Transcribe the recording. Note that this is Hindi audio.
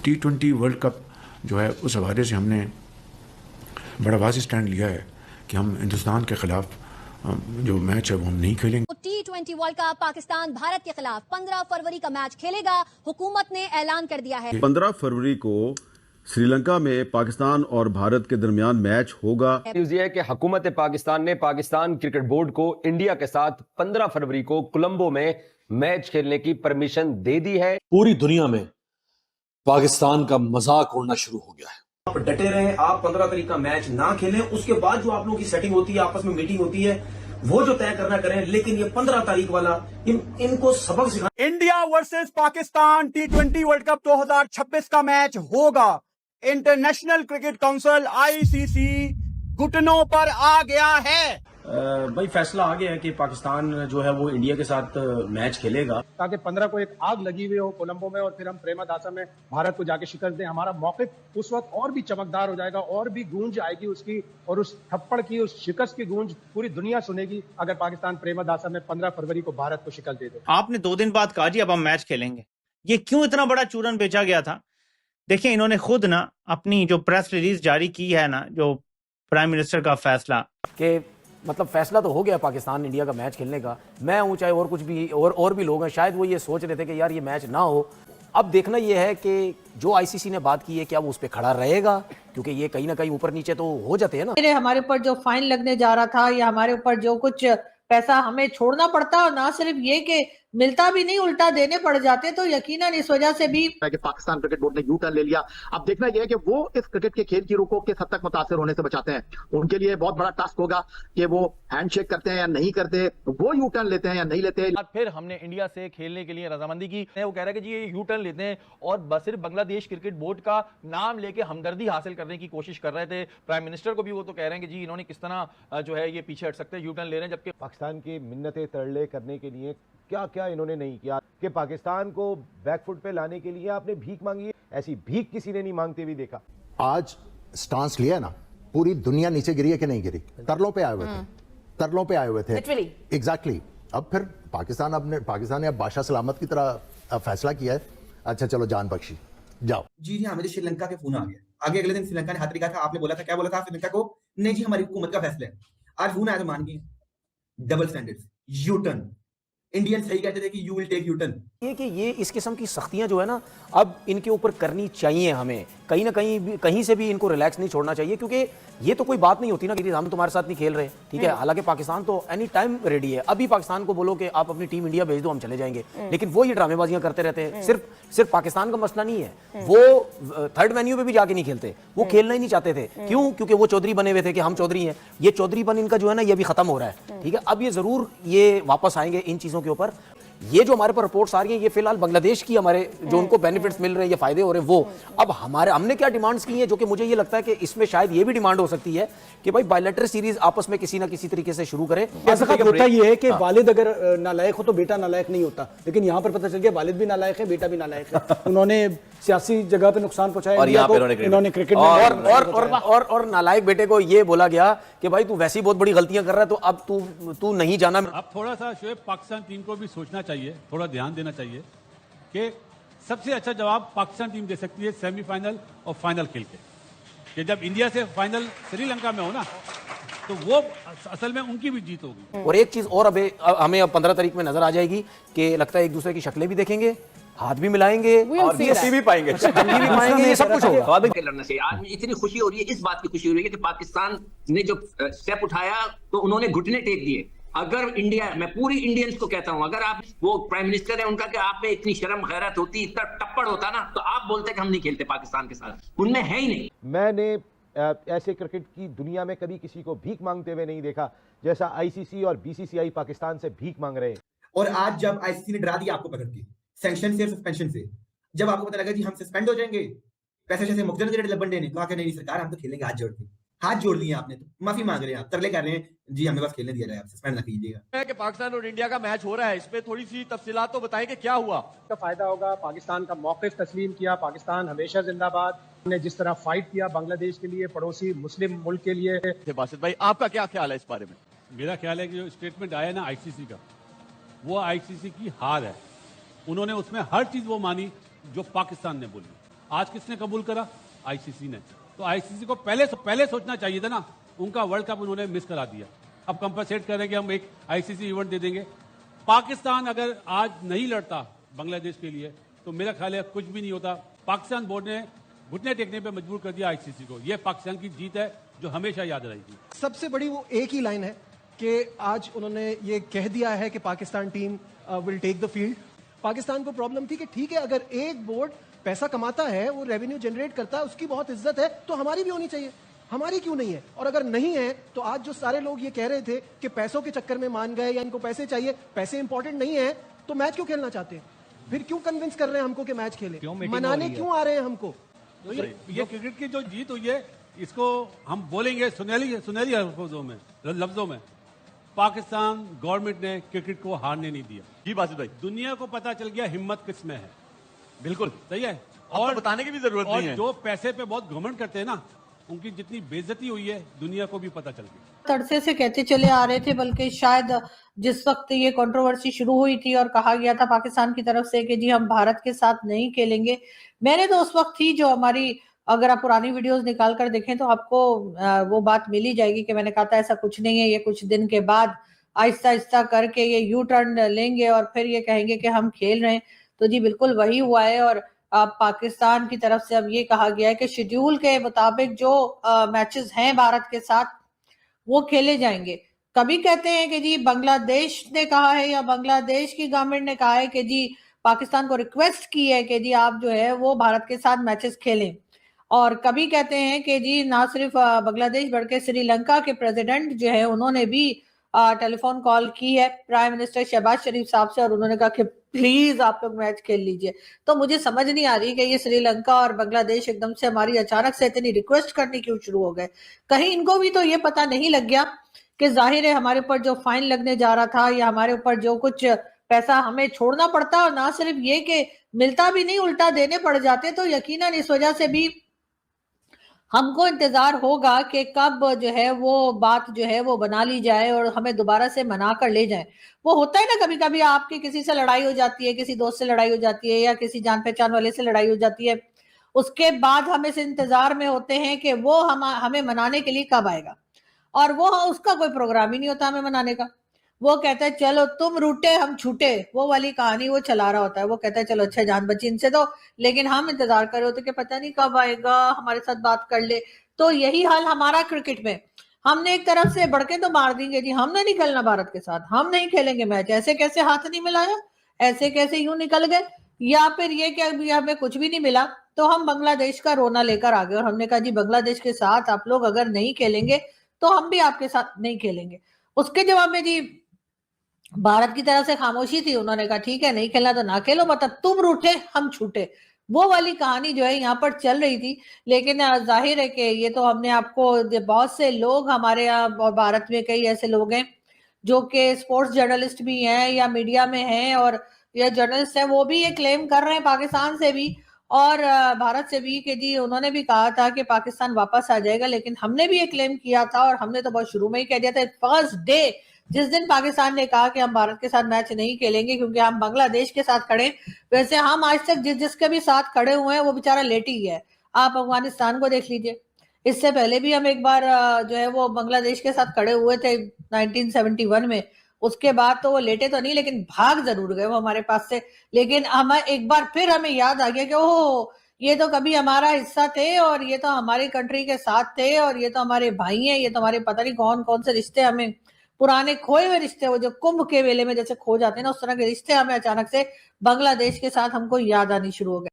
T20 वर्ल्ड कप जो है उस हवाले से हमने बड़ा वाज़ेह स्टैंड लिया है कि हम हिंदुस्तान के खिलाफ जो मैच है वो हम नहीं खेलेंगे। T20 world cup Pakistan Bharat के खिलाफ 15 फरवरी का मैच खेलेगा, हुकूमत ने ऐलान कर दिया है। 15 फरवरी को श्रीलंका में पाकिस्तान और भारत के दरमियान मैच होगा। न्यूज़ ये है कि हुकूमत पाकिस्तान ने पाकिस्तान क्रिकेट बोर्ड को इंडिया के साथ 15 फरवरी को कोलंबो में मैच खेलने की परमिशन दे दी है। पूरी दुनिया में पाकिस्तान का मजाक उड़ना शुरू हो गया है। आप डटे रहें, आप 15 तारीख का मैच ना खेलें, उसके बाद जो आप लोगों की सेटिंग होती है, आपस में मीटिंग होती है, वो जो तय करना करें, लेकिन ये 15 तारीख वाला इनको सबक सिखा। India versus Pakistan T20 world cup 2026 का मैच होगा। इंटरनेशनल क्रिकेट काउंसिल ICC घुटनों पर आ गया है। भाई फैसला आ गया है कि पाकिस्तान जो है वो इंडिया के साथ मैच खेलेगा, ताकि 15 को एक आग लगी हुई हो कोलंबो में और फिर हम प्रेमदासा में भारत को जाके शिकस्त दें। हमारा मौक़िफ़ उस वक्त और भी चमकदार हो जाएगा और भी गूंज आएगी उसकी, और उस थप्पड़ की, उस शिकस्त की गूंज पूरी दुनिया सुनेगी अगर पाकिस्तान प्रेमदासा में 15 फरवरी को भारत को शिकस्त दे दे। आपने 2 दिन बाद कहा जी अब हम मैच खेलेंगे, ये क्यों इतना बड़ा चूरन बेचा गया था? देखिए, इन्होंने खुद ना अपनी जो प्रेस रिलीज जारी की है ना, जो प्राइम मिनिस्टर का फैसला कि मतलब फैसला तो हो गया पाकिस्तान इंडिया का मैच खेलने का। मैं हूँ चाहे और कुछ भी और भी लोग हैं, शायद वो ये सोच रहे थे कि यार ये मैच ना हो। अब देखना ये है कि जो ICC ने बात की है क्या वो उस पर खड़ा रहेगा, क्योंकि ये कहीं ना कहीं ऊपर नीचे तो हो जाते हैं ना। हमारे ऊपर जो फाइन लगने जा रहा था या हमारे ऊपर जो कुछ पैसा हमें छोड़ना पड़ता, और ना सिर्फ ये कि मिलता भी नहीं उल्टा देने पड़ जाते, तो यकीनन इस वजह से भी कि पाकिस्तान क्रिकेट बोर्ड ने यू टर्न ले लिया। अब देखना यह है कि वो इस क्रिकेट के खेल की रुख को किस हद तक मुतासिर होने से बचाते हैं। उनके लिए बहुत बड़ा टास्क होगा कि वो हैंडशेक करते हैं या नहीं करते, वो यू टर्न लेते हैं या नहीं लेते। फिर हमने इंडिया से खेलने के लिए रजामंदी की। वो कह रहा है कि जी ये यू टर्न लेते हैं और सिर्फ बांग्लादेश क्रिकेट बोर्ड का नाम लेके हमदर्दी हासिल करने की कोशिश कर रहे थे। प्राइम मिनिस्टर को भी वो तो कह रहे हैं कि जी इन्होंने किस तरह जो है ये पीछे हट सकते हैं, यू टर्न ले रहे हैं। जबकि पाकिस्तान की मिन्नतें तरले करने के लिए क्या क्या इन्होंने नहीं किया कि पाकिस्तान को बैकफुट पे लाने के लिए आपने भीख मांगी है। ऐसी भीख किसी ने नहीं मांगते हुए देखा। आज स्टांस लिया ना, पूरी दुनिया नीचे गिरी है कि नहीं गिरी? तरलों पे आए हुए थे, तरलों पे आए हुए थे एग्जैक्टली। अब फिर पाकिस्तान ने अब बादशाह सलामत की तरह फैसला किया है, अच्छा चलो जान बख्शी जाओ। जी हाँ, मुझे श्रीलंका के फोन आ गया। आगे अगले दिन श्रीलंका ने हाथ दिखा था। आपने बोला था, क्या बोला था श्रीलंका को? नहीं जी हमारी हुकूमत का फैसला है। आज फोन आया तो मान गए। Double standards, U turn. Indian सही कहते थे कि you will take U turn. ये इस किस्म की सख्तियां जो है ना अब इनके ऊपर करनी चाहिए। हमें कहीं ना कहीं से भी इनको रिलैक्स नहीं छोड़ना चाहिए, क्योंकि ये तो कोई बात नहीं होती ना कि हम तुम्हारे साथ नहीं खेल रहे, ठीक है। हालांकि पाकिस्तान तो एनी टाइम रेडी है। अभी पाकिस्तान को बोलो कि आप अपनी टीम इंडिया भेज दो, हम चले जाएंगे, लेकिन वो ये ड्रामेबाजियां करते रहते हैं। सिर्फ पाकिस्तान का मसला नहीं है, वो थर्ड वेन्यू पे भी जाके नहीं खेलते, वो खेलना ही नहीं चाहते थे। क्यों? क्योंकि वो चौधरी बने हुए थे कि हम चौधरी हैं। ये चौधरीपन इनका जो है ना ये भी खत्म हो रहा है, ठीक है। अब ये जरूर ये वापस आएंगे इन चीजों के ऊपर। ये जो हमारे पर रिपोर्ट्स आ रही हैं, ये फिलहाल बांग्लादेश की हमारे जो उनको बेनिफिट्स मिल रहे हैं, ये फायदे हो रहे हैं, वो अब हमने क्या डिमांड्स की हैं, जो कि मुझे ये लगता है कि इसमें शायद ये भी डिमांड हो सकती है कि भाई बायलैटरल सीरीज आपस में किसी ना किसी तरीके से शुरू करें। ऐसा होता ये है कि वालिद अगर नालायक हो तो बेटा नालायक नहीं होता, लेकिन यहाँ पर पता चल गया वालिद भी नालायक है, बेटा भी नालायक है। उन्होंने सियासी जगह पे नुकसान पहुंचाया और इन्होंने क्रिकेट और नालायक बेटे को ये बोला गया कि भाई तू वैसी बहुत बड़ी गलतियां कर रहा है, तो अब तू नहीं जाना। अब थोड़ा सा शोएब पाकिस्तान टीम को भी सोचना चाहिए, थोड़ा ध्यान देना चाहिए कि सबसे अच्छा जवाब पाकिस्तान टीम दे सकती है सेमीफाइनल और फाइनल खेल के। कि जब इंडिया से फाइनल श्रीलंका में हो ना, तो वो असल में उनकी भी जीत होगी। और एक चीज और हमें अब 15 तारीख में नजर आ जाएगी कि लगता है एक दूसरे की शक्लें भी देखेंगे, हाथ भी मिलाएंगे और भी पाएंगे, भी पाएंगे, ये सब कुछ होगा। लड़ना चाहिए। आज इतनी खुशी हो रही है, इस बात की खुशी हो रही है कि पाकिस्तान ने जो स्टेप उठाया तो उन्होंने घुटने टेक दिए। अगर इंडिया, मैं पूरी इंडियंस को कहता हूं, अगर आप वो प्राइम मिनिस्टर है उनका कि आप में इतनी शर्म गैरत होती, इतना टप्पड़ होता ना, तो आप बोलते कि हम नहीं खेलते पाकिस्तान के साथ। उनमें है ही नहीं। मैंने ऐसे क्रिकेट की दुनिया में कभी किसी को भीख मांगते हुए नहीं देखा जैसा ICC और BCCI पाकिस्तान से भीख मांग रहे हैं। और आज जब ICC ने डरा दिया आपको पकड़ के सैंक्शन से और सस्पेंशन से, जब आपको पता लगा जी हम सस्पेंड हो जाएंगे, पैसे जैसे मुख्तलिफ रेट लबन ने, तो आके नहीं सरकार हम तो खेलेंगे। हाथ जोड़ लिए आपने, तो माफी मांग रहे हैं, आप तरले कर रहे हैं जी हमें बस खेलने दिया जाए, आप सस्पेंड ना कीजिएगा। कि पाकिस्तान और इंडिया का मैच हो रहा है, इसमें थोड़ी सी तफसीलात तो बताएं कि क्या हुआ। का फायदा होगा। पाकिस्तान का मौक़िफ़ तस्लीम किया, पाकिस्तान हमेशा जिंदाबाद ने जिस तरह फाइट किया बांग्लादेश के लिए, पड़ोसी मुस्लिम मुल्क के लिए। बासित भाई आपका क्या ख्याल है इस बारे में? मेरा ख्याल है कि जो स्टेटमेंट आया ना ICC का, वो ICC की हार है। उन्होंने उसमें हर चीज वो मानी जो पाकिस्तान ने बोली। आज किसने कबूल करा? आईसीसी ने। तो आईसीसी को पहले सोचना चाहिए था ना, उनका वर्ल्ड कप उन्होंने मिस करा दिया। अब कंपनसेट कर रहे हैं कि हम एक आईसीसी इवेंट दे देंगे। पाकिस्तान अगर आज नहीं लड़ता बांग्लादेश के लिए तो मेरा ख्याल है कुछ भी नहीं होता। पाकिस्तान बोर्ड ने घुटने टेकने पे मजबूर कर दिया आईसीसी को। यह पाकिस्तान की जीत है जो हमेशा याद रहेगी। सबसे बड़ी वो एक ही लाइन है कि आज उन्होंने ये कह दिया है कि Pakistan team will take the field. Pakistan को प्रॉब्लम थी कि ठीक है, अगर एक बोर्ड पैसा कमाता है, वो रेवेन्यू जनरेट करता है, उसकी बहुत इज्जत है, तो हमारी भी होनी चाहिए। हमारी क्यों नहीं है? और अगर नहीं है तो आज जो सारे लोग ये कह रहे थे कि पैसों के चक्कर में मान गए या इनको पैसे चाहिए, पैसे इंपॉर्टेंट नहीं है तो मैच क्यों खेलना चाहते हैं? फिर क्यों कन्विंस कर रहे हैं हमको कि मैच खेले? मनाने क्यों आ रहे हैं हमको? तो ये क्रिकेट की जो जीत हुई है, इसको हम बोलेंगे सुनहरी लफ्जों में, पाकिस्तान गवर्नमेंट ने क्रिकेट को हारने नहीं दिया। जी बासित भाई, दुनिया को पता चल गया हिम्मत किस में है। बिल्कुल सही है। और तो बताने की भी जरूरत नहीं है। जो पैसे पे बहुत घमंड करते हैं ना, उनकी जितनी बेइज्जती हुई है दुनिया को भी पता चल गई। तड़से से कहते चले आ रहे थे, बल्कि शायद जिस वक्त ये कंट्रोवर्सी शुरू हुई थी और कहा गया था पाकिस्तान की तरफ से कि जी हम भारत के साथ नहीं खेलेंगे, मैंने तो उस वक्त ही जो हमारी, अगर आप पुरानी वीडियोस निकाल कर देखें तो आपको वो बात मिल ही जाएगी कि मैंने कहा था ऐसा कुछ नहीं है। ये कुछ दिन के बाद आहिस्ता आहिस्ता करके ये यू टर्न लेंगे और फिर ये कहेंगे कि हम खेल रहे हैं। तो जी बिल्कुल वही हुआ है। और पाकिस्तान की तरफ से अब ये कहा गया है कि शेड्यूल के मुताबिक जो मैचेस हैं भारत के साथ वो खेले जाएंगे। कभी कहते हैं कि जी बांग्लादेश ने कहा है या बांग्लादेश की गवर्नमेंट ने कहा है कि जी पाकिस्तान को रिक्वेस्ट की है कि जी आप जो है वो भारत के साथ मैचेस खेलें। और कभी कहते हैं कि जी ना सिर्फ बांग्लादेश बल्कि श्रीलंका के प्रेसिडेंट जो है उन्होंने भी टेलीफोन कॉल की है प्राइम मिनिस्टर शहबाज शरीफ साहब से और उन्होंने कहा कि प्लीज आप लोग मैच खेल लीजिए। तो मुझे समझ नहीं आ रही कि ये श्रीलंका और बांग्लादेश एकदम से हमारी अचानक से इतनी रिक्वेस्ट करनी क्यों शुरू हो गए। कहीं इनको भी तो ये पता नहीं लग गया कि जाहिर है हमारे ऊपर जो फाइन लगने जा रहा था या हमारे ऊपर जो कुछ पैसा हमें छोड़ना पड़ता, और ना सिर्फ ये कि मिलता भी नहीं उल्टा देने पड़ जाते, तो यकीनन इस वजह से भी हमको इंतजार होगा कि कब जो है वो बात जो है वो बना ली जाए और हमें दोबारा से मना कर ले जाए। वो होता है ना, कभी कभी आपकी किसी से लड़ाई हो जाती है, किसी दोस्त से लड़ाई हो जाती है या किसी जान पहचान वाले से लड़ाई हो जाती है, उसके बाद हम इस इंतजार में होते हैं कि वो हमें मनाने के लिए कब आएगा, और वो उसका कोई प्रोग्राम ही नहीं होता हमें मनाने का। वो कहता है चलो तुम रूठे हम छूटे, वो वाली कहानी वो चला रहा होता है। वो कहता है चलो अच्छा जान बची इनसे तो, लेकिन हम इंतजार कर रहे होते कि पता नहीं कब आएगा, हमारे साथ बात कर ले। तो यही हाल हमारा क्रिकेट में, हमने एक तरफ से बढ़के तो मार देंगे जी हमने नहीं खेलना भारत के साथ, हम नहीं खेलेंगे मैच, ऐसे कैसे हाथ नहीं मिलाया, ऐसे कैसे यूं निकल गए, या फिर ये कि अभी हमें कुछ भी नहीं मिला तो हम बांग्लादेश का रोना लेकर आ गए और हमने कहा जी बांग्लादेश के साथ आप लोग अगर नहीं खेलेंगे तो हम भी आपके साथ नहीं खेलेंगे। उसके जवाब में जी भारत की तरफ से खामोशी थी, उन्होंने कहा ठीक है नहीं खेलना तो ना खेलो, मतलब तुम रूठे हम छूटे, वो वाली कहानी जो है यहाँ पर चल रही थी। लेकिन जाहिर है कि ये तो हमने आपको, बहुत से लोग हमारे यहाँ और भारत में कई ऐसे लोग हैं जो कि स्पोर्ट्स जर्नलिस्ट भी हैं या मीडिया में हैं और या जर्नलिस्ट हैं, वो भी ये क्लेम कर रहे हैं पाकिस्तान से भी और भारत से भी कि जी उन्होंने भी कहा था कि पाकिस्तान वापस आ जाएगा। लेकिन हमने भी ये क्लेम किया था और हमने तो बहुत शुरू में ही कह दिया था, फर्स्ट डे जिस दिन पाकिस्तान ने कहा कि हम भारत के साथ मैच नहीं खेलेंगे क्योंकि हम बांग्लादेश के साथ खड़े, वैसे हम आज तक जिसके भी साथ खड़े हुए हैं वो बेचारा लेट ही है। आप अफगानिस्तान को देख लीजिए, इससे पहले भी हम एक बार जो है वो बांग्लादेश के साथ खड़े हुए थे 1971 में, उसके बाद तो वो लेटे तो नहीं लेकिन भाग जरूर गए वो हमारे पास से। लेकिन हम एक बार फिर हमें याद आ गया कि ओह ये तो कभी हमारा हिस्सा थे और ये तो हमारी कंट्री के साथ थे और ये तो हमारे भाई हैं, ये तो हमारे पता नहीं कौन कौन से रिश्ते, हमें पुराने खोए हुए रिश्ते, वो जो कुंभ के वेले में जैसे खो जाते हैं ना, उस तरह के रिश्ते हमें अचानक से बांग्लादेश के साथ हमको याद आनी शुरू हो गए।